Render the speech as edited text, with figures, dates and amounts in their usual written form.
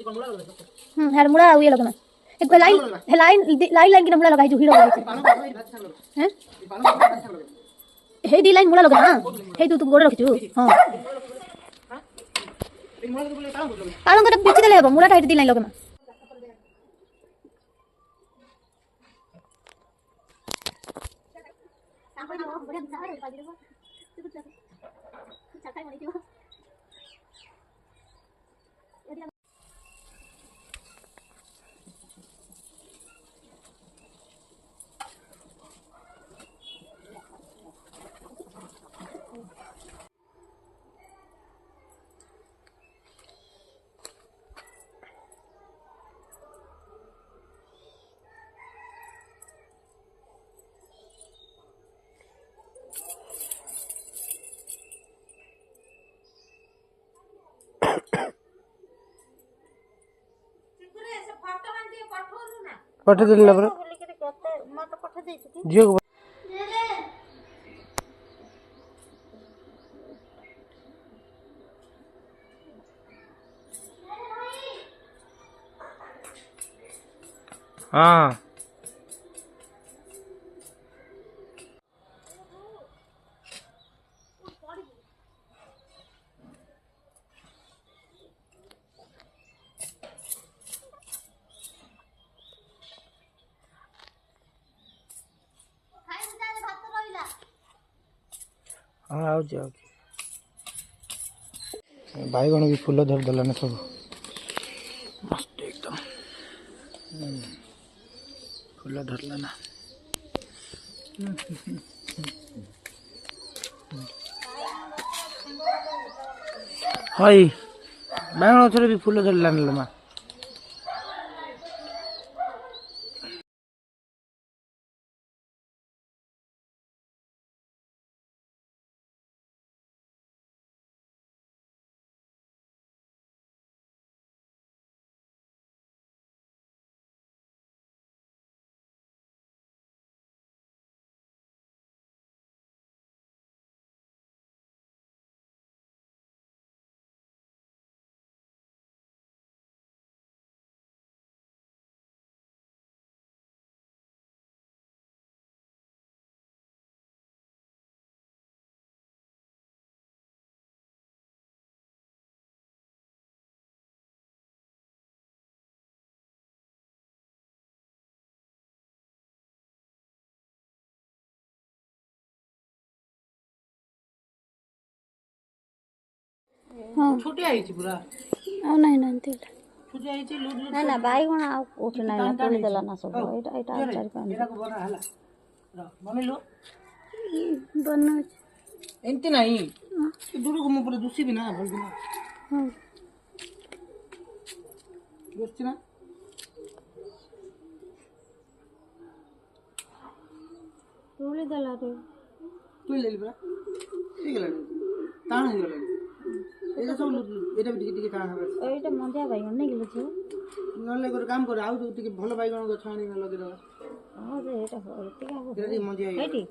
हेर मुड़ा ये लगना एक लाइन लाइन लाइन लाइन की मुड़ा लगाई जो हीरो हैं हे दी लाइन मुड़ा लगा हां हे तू गोड़ रखिछु हां पालन कर पीछे ले मुड़ा टाइट दी लाइन लगना पठे दिला पर जियो हां हाँ आओ बैगण भी फूल धरदेला ना सब मस्त एकदम फूल धरला ना हई बैगण गछरे भी फूल धरला ना मा हां छोटी आई छी पूरा आ नहीं नहीं तिल छोटी आई छी लूट लूट ना ना बैगण आ उठ नहीं ना तोली देला ना सब एटा एटा चार पांच एरा को बना हला र बने लो बनो एंती नहीं दूर को मुंह पर दूसरी भी ना बोल देना हां दोस्ती ना तोली देला रे तू ले ले बरा ठीक है ताण हो गला एटा सब लूट लूट एटा भी टिके ताण हो एटा मजा बैगण नहीं गेलो छ नले कर काम कर आउ तो टिके भलो बैगण गछ आनी लगे दवा हां रे एटा हो एटा तेरी मजा आई एटी